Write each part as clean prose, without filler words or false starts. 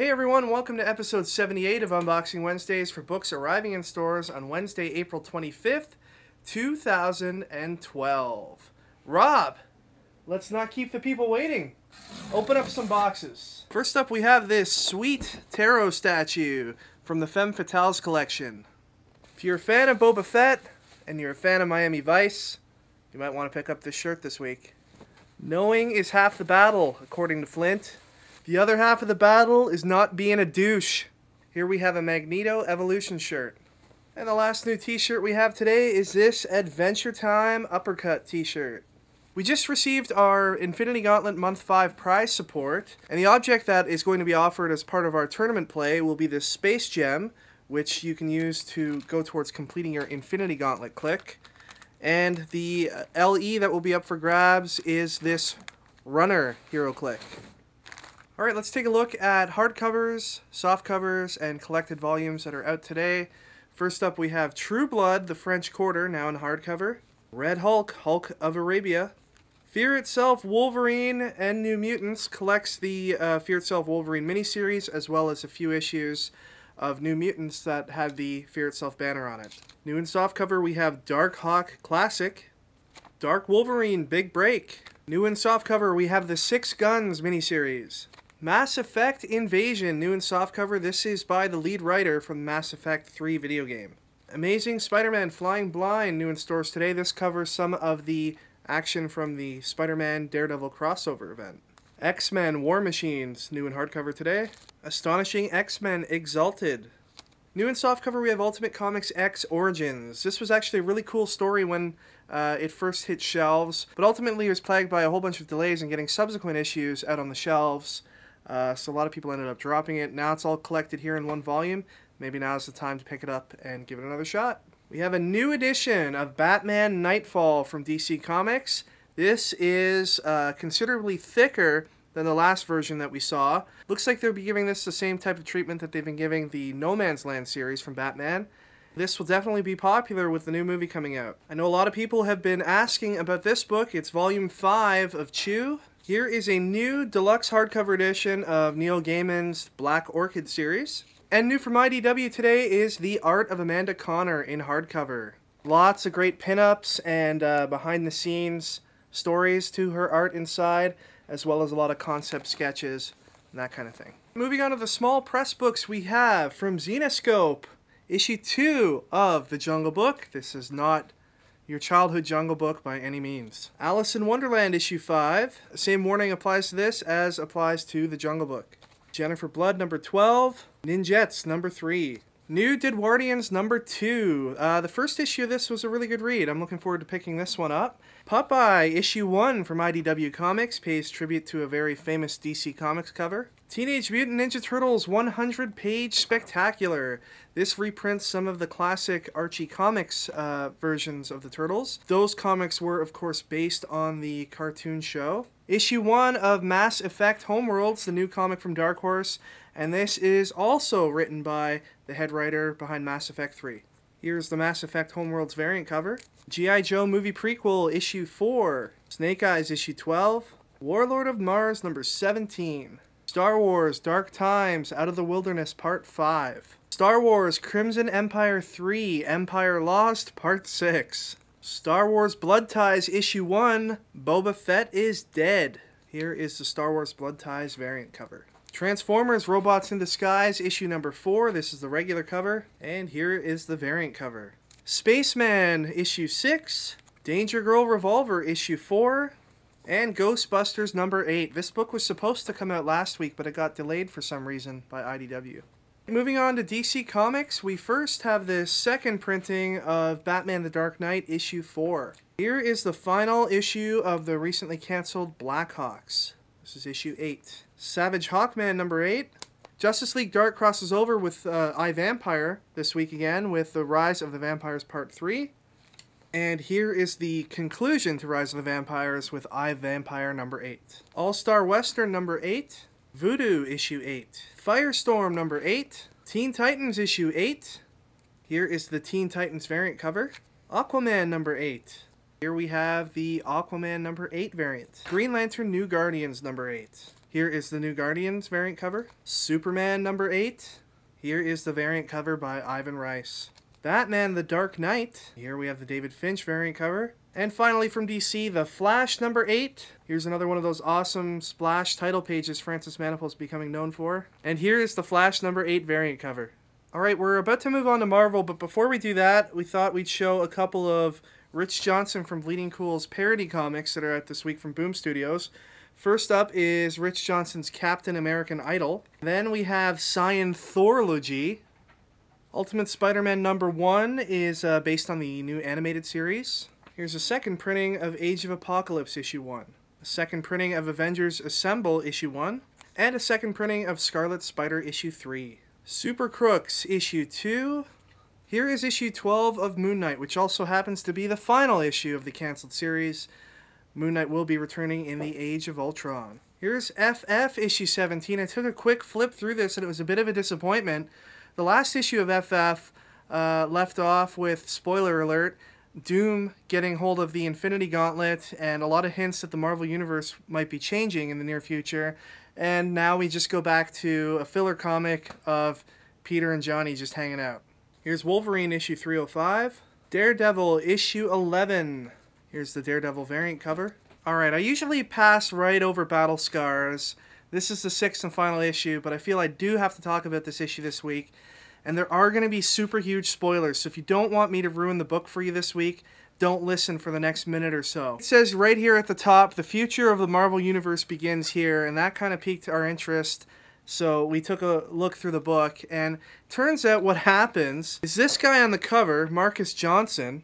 Hey everyone, welcome to episode 78 of Unboxing Wednesdays for books arriving in stores on Wednesday, April 25th, 2012. Rob, let's not keep the people waiting. Open up some boxes. First up, we have this sweet tarot statue from the Femme Fatales collection. If you're a fan of Boba Fett and you're a fan of Miami Vice, you might want to pick up this shirt this week. Knowing is half the battle, according to Flint. The other half of the battle is not being a douche. Here we have a Magneto Evolution shirt. And the last new t-shirt we have today is this Adventure Time Uppercut t-shirt. We just received our Infinity Gauntlet Month 5 prize support, and the object that is going to be offered as part of our tournament play will be this Space Gem, which you can use to go towards completing your Infinity Gauntlet click. And the LE that will be up for grabs is this Runner Hero Click. Alright, let's take a look at hardcovers, softcovers, and collected volumes that are out today. First up, we have True Blood, the French Quarter, now in hardcover. Red Hulk, Hulk of Arabia. Fear Itself, Wolverine, and New Mutants collects the Fear Itself Wolverine miniseries, as well as a few issues of New Mutants that have the Fear Itself banner on it. New in softcover, we have Dark Hawk Classic. Dark Wolverine, Big Break. New in softcover, we have the Six Guns miniseries. Mass Effect Invasion, new in softcover. This is by the lead writer from the Mass Effect 3 video game. Amazing Spider-Man Flying Blind, new in stores today. This covers some of the action from the Spider-Man Daredevil crossover event. X-Men War Machines, new in hardcover today. Astonishing X-Men Exalted. New in softcover, we have Ultimate Comics X Origins. This was actually a really cool story when it first hit shelves, but ultimately it was plagued by a whole bunch of delays in getting subsequent issues out on the shelves. So a lot of people ended up dropping it. Now it's all collected here in one volume. Maybe now's the time to pick it up and give it another shot. We have a new edition of Batman KNIGHTFALL from DC Comics. This is considerably thicker than the last version that we saw. Looks like they'll be giving this the same type of treatment that they've been giving the No Man's Land series from Batman. This will definitely be popular with the new movie coming out. I know a lot of people have been asking about this book. It's volume 5 of Chew. Here is a new deluxe hardcover edition of Neil Gaiman's Black Orchid series. And new from IDW today is The Art of Amanda Connor in hardcover. Lots of great pinups and behind-the-scenes stories to her art inside, as well as a lot of concept sketches and that kind of thing. Moving on to the small press books we have from Zenescope. Issue 2 of The Jungle Book. This is not your childhood Jungle Book by any means. Alice in Wonderland issue 5. The same warning applies to this as applies to The Jungle Book. Jennifer Blood number 12. Ninjets number 3. New Didwardians number 2. The first issue of this was a really good read. I'm looking forward to picking this one up. Popeye issue 1 from IDW Comics pays tribute to a very famous DC Comics cover. Teenage Mutant Ninja Turtles 100-page spectacular. This reprints some of the classic Archie Comics versions of the Turtles. Those comics were, of course, based on the cartoon show. Issue 1 of Mass Effect Homeworlds, the new comic from Dark Horse, and this is also written by the head writer behind Mass Effect 3. Here's the Mass Effect Homeworlds variant cover. G.I. Joe movie prequel, issue 4. Snake Eyes, issue 12. Warlord of Mars, number 17. Star Wars Dark Times Out of the Wilderness, Part 5. Star Wars Crimson Empire 3, Empire Lost, Part 6. Star Wars Blood Ties, issue 1. Boba Fett is dead. Here is the Star Wars Blood Ties variant cover. Transformers Robots in Disguise, issue number 4. This is the regular cover, and here is the variant cover. Spaceman, issue 6. Danger Girl Revolver, issue 4. And Ghostbusters number 8. This book was supposed to come out last week, but it got delayed for some reason by IDW. Moving on to DC Comics, we first have the second printing of Batman the Dark Knight, issue 4. Here is the final issue of the recently canceled Blackhawks. This is issue 8. Savage Hawkman number 8. Justice League Dark crosses over with iVampire this week again with The Rise of the Vampires Part 3. And here is the conclusion to Rise of the Vampires with iVampire number 8. All-Star Western number 8. Voodoo issue 8. Firestorm number 8. Teen Titans issue 8. Here is the Teen Titans variant cover. AQUAMAN number 8. Here we have the AQUAMAN number 8 variant. Green Lantern New Guardians number 8. Here is the New Guardians variant cover. Superman number 8. Here is the variant cover by Ivan Rice. Batman the Dark Knight. Here we have the David Finch variant cover. And finally from DC, The Flash number 8. Here's another one of those awesome splash title pages Francis Manapul is becoming known for. And here is the Flash number 8 variant cover. Alright, we're about to move on to Marvel, but before we do that, we thought we'd show a couple of Rich Johnson from Bleeding Cool's parody comics that are out this week from Boom Studios. First up is Rich Johnson's Captain American Idol. Then we have Cyan Thorlogy. Ultimate Spider-Man number 1 is based on the new animated series. Here's a second printing of Age of Apocalypse issue 1. A second printing of Avengers Assemble issue 1. And a second printing of Scarlet Spider issue 3. Super Crooks issue 2. Here is issue 12 of Moon Knight, which also happens to be the final issue of the canceled series. Moon Knight will be returning in the Age of Ultron. Here's FF issue 17. I took a quick flip through this and it was a bit of a disappointment. The last issue of FF left off with, spoiler alert, Doom getting hold of the Infinity Gauntlet and a lot of hints that the Marvel Universe might be changing in the near future. And now we just go back to a filler comic of Peter and Johnny just hanging out. Here's Wolverine issue 305. Daredevil issue 11. Here's the Daredevil variant cover. Alright, I usually pass right over Battle Scars. This is the 6th and final issue, but I feel I do have to talk about this issue this week. And there are going to be super huge spoilers, so if you don't want me to ruin the book for you this week, don't listen for the next minute or so. It says right here at the top, the future of the Marvel Universe begins here, and that kind of piqued our interest. So we took a look through the book, and turns out what happens is this guy on the cover, Marcus Johnson,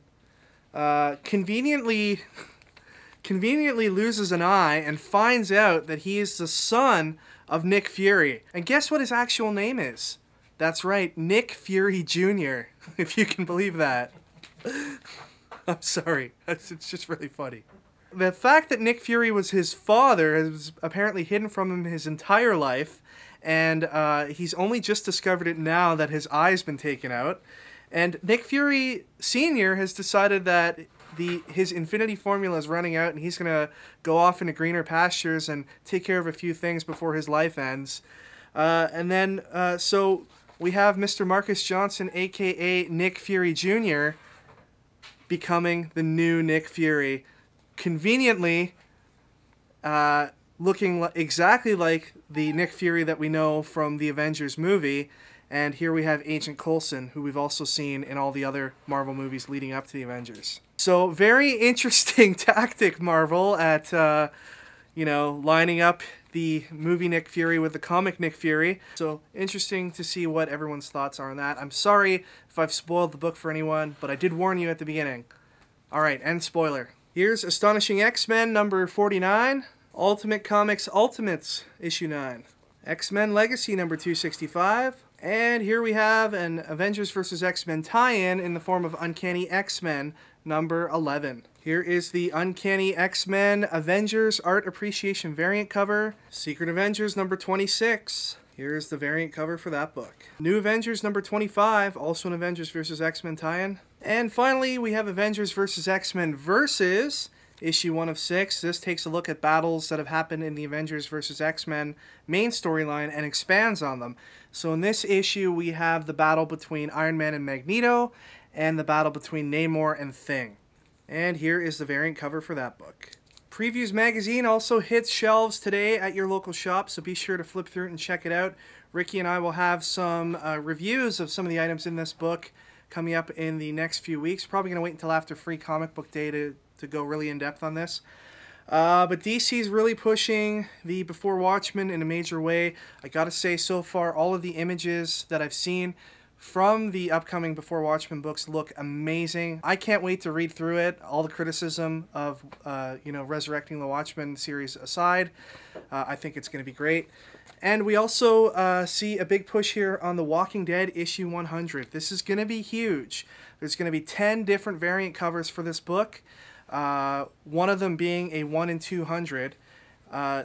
conveniently loses an eye and finds out that he is the son of Nick Fury. And guess what his actual name is? That's right, Nick Fury Jr., if you can believe that. I'm sorry, it's just really funny. The fact that Nick Fury was his father is apparently hidden from him his entire life, and he's only just discovered it now that his eye's been taken out. And Nick Fury Sr. has decided that his Infinity Formula is running out, and he's going to go off into greener pastures and take care of a few things before his life ends. So we have Mr. Marcus Johnson, a.k.a. Nick Fury Jr., becoming the new Nick Fury, conveniently looking exactly like the Nick Fury that we know from the Avengers movie. And here we have Agent Coulson, who we've also seen in all the other Marvel movies leading up to the Avengers. So very interesting tactic, Marvel, at lining up the movie Nick Fury with the comic Nick Fury. So interesting to see what everyone's thoughts are on that. I'm sorry if I've spoiled the book for anyone, but I did warn you at the beginning. Alright, end spoiler. Here's Astonishing X-Men number 49. Ultimate Comics Ultimates issue 9. X-Men Legacy number 265. And here we have an Avengers vs. X-Men tie-in in the form of Uncanny X-Men number 11. Here is the Uncanny X-Men Avengers Art Appreciation variant cover. Secret Avengers number 26. Here's the variant cover for that book. New Avengers number 25, also an Avengers vs. X-Men tie-in. And finally, we have Avengers vs. X-Men versus issue 1 of 6. This takes a look at battles that have happened in the Avengers vs. X-Men main storyline and expands on them. So in this issue, we have the battle between Iron Man and Magneto, and the battle between Namor and Thing. And here is the variant cover for that book. Previews magazine also hits shelves today at your local shop, so be sure to flip through it and check it out. Ricky and I will have some reviews of some of the items in this book coming up in the next few weeks. Probably going to wait until after Free Comic Book Day to go really in-depth on this. But DC's really pushing the Before Watchmen in a major way. I gotta say, so far, all of the images that I've seen from the upcoming Before Watchmen books look amazing. I can't wait to read through it. All the criticism of, resurrecting the Watchmen series aside, I think it's going to be great. And we also see a big push here on The Walking Dead issue 100. This is going to be huge. There's going to be 10 different variant covers for this book. One of them being a 1 in 200.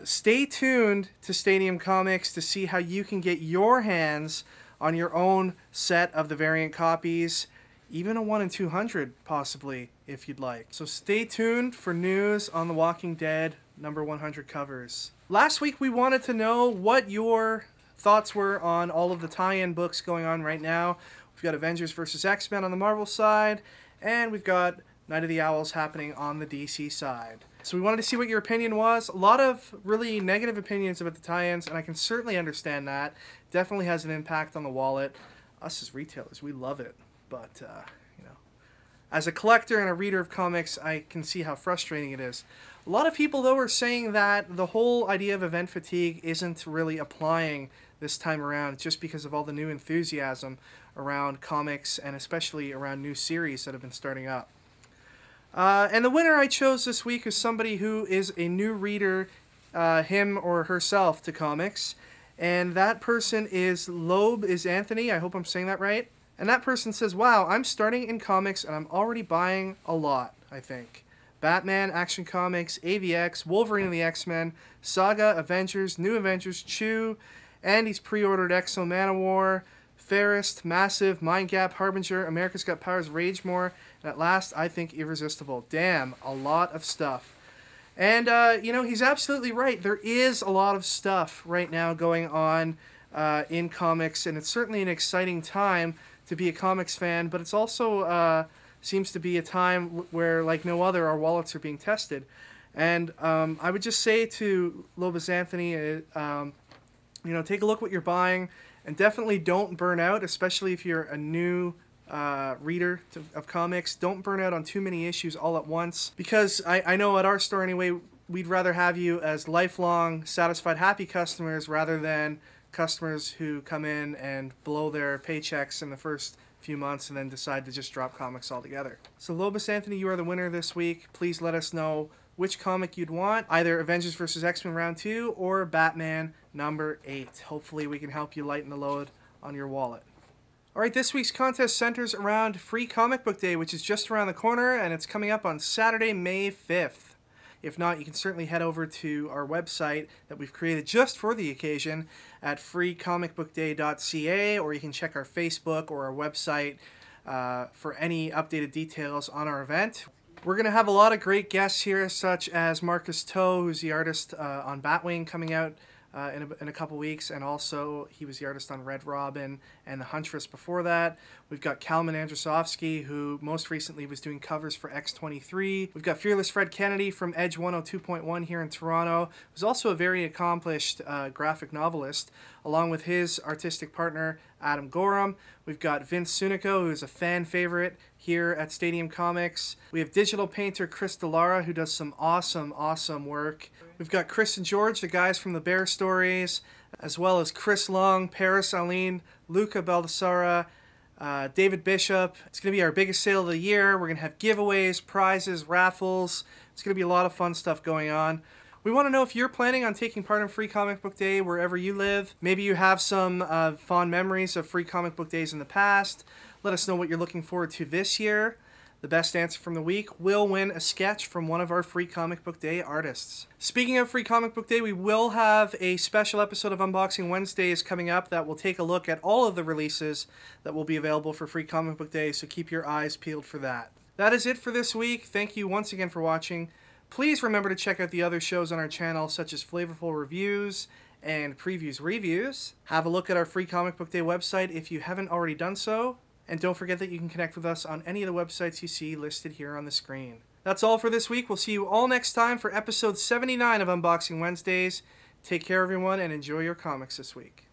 Stay tuned to Stadium Comics to see how you can get your hands on your own set of the variant copies, even a 1 in 200 possibly, if you'd like. So stay tuned for news on The Walking Dead number 100 covers. Last week we wanted to know what your thoughts were on all of the tie-in books going on right now. We've got Avengers vs. X-Men on the Marvel side, and we've got Night of the Owls happening on the DC side. So we wanted to see what your opinion was. A lot of really negative opinions about the tie-ins, and I can certainly understand that. Definitely has an impact on the wallet. Us as retailers, we love it. But, you know, as a collector and a reader of comics, I can see how frustrating it is. A lot of people, though, are saying that the whole idea of event fatigue isn't really applying this time around just because of all the new enthusiasm around comics and especially around new series that have been starting up. And the winner I chose this week is somebody who is a new reader, him or herself, to comics. And that person is Loeb is Anthony. I hope I'm saying that right. And that person says, wow, I'm starting in comics and I'm already buying a lot, I think. Batman, Action Comics, AvX, Wolverine and the X-Men, Saga, Avengers, New Avengers, Chew, and he's pre-ordered Exo Manowar, Fairest, Massive, Mind Gap, Harbinger, America's Got Powers, Rage More, and at last, I think Irresistible. Damn, a lot of stuff. And, you know, he's absolutely right. There is a lot of stuff right now going on in comics, and it's certainly an exciting time to be a comics fan, but it's also seems to be a time where, like no other, our wallets are being tested. And I would just say to Lobos Anthony, you know, take a look what you're buying, and definitely don't burn out, especially if you're a new reader of comics. Don't burn out on too many issues all at once, because I know at our store anyway, we'd rather have you as lifelong, satisfied, happy customers rather than customers who come in and blow their paychecks in the first few months and then decide to just drop comics altogether. So Lobos Anthony, you are the winner this week. Please let us know which comic you'd want, either Avengers vs. X-Men Round 2 or Batman number 8. Hopefully we can help you lighten the load on your wallet. Alright, this week's contest centers around Free Comic Book Day, which is just around the corner, and it's coming up on Saturday, May 5th. If not, you can certainly head over to our website that we've created just for the occasion at freecomicbookday.ca, or you can check our Facebook or our website for any updated details on our event. We're going to have a lot of great guests here, such as Marcus Toe, who's the artist on Batwing, coming out in a couple weeks, and also he was the artist on Red Robin and The Huntress before that. We've got Kalman Andrzejowski, who most recently was doing covers for X-23. We've got Fearless Fred Kennedy from Edge 102.1 here in Toronto, who's also a very accomplished graphic novelist, along with his artistic partner, Adam Gorham. We've got Vince Sunico, who's a fan favorite here at Stadium Comics. We have digital painter Chris Delara, who does some awesome work. We've got Chris and George, the guys from the Bear Stories, as well as Chris Long, Paris Aline, Luca Baldassara, David Bishop. It's going to be our biggest sale of the year. We're going to have giveaways, prizes, raffles. It's going to be a lot of fun stuff going on. We want to know if you're planning on taking part in Free Comic Book Day wherever you live. Maybe you have some fond memories of Free Comic Book Days in the past. Let us know what you're looking forward to this year. The best answer from the week will win a sketch from one of our Free Comic Book Day artists. Speaking of Free Comic Book Day, we will have a special episode of Unboxing Wednesdays coming up that will take a look at all of the releases that will be available for Free Comic Book Day, so keep your eyes peeled for that. That is it for this week. Thank you once again for watching. Please remember to check out the other shows on our channel, such as Flavourful Reviews and Previews Reviews. Have a look at our Free Comic Book Day website if you haven't already done so. And don't forget that you can connect with us on any of the websites you see listed here on the screen. That's all for this week. We'll see you all next time for episode 79 of Unboxing Wednesdays. Take care, everyone, and enjoy your comics this week.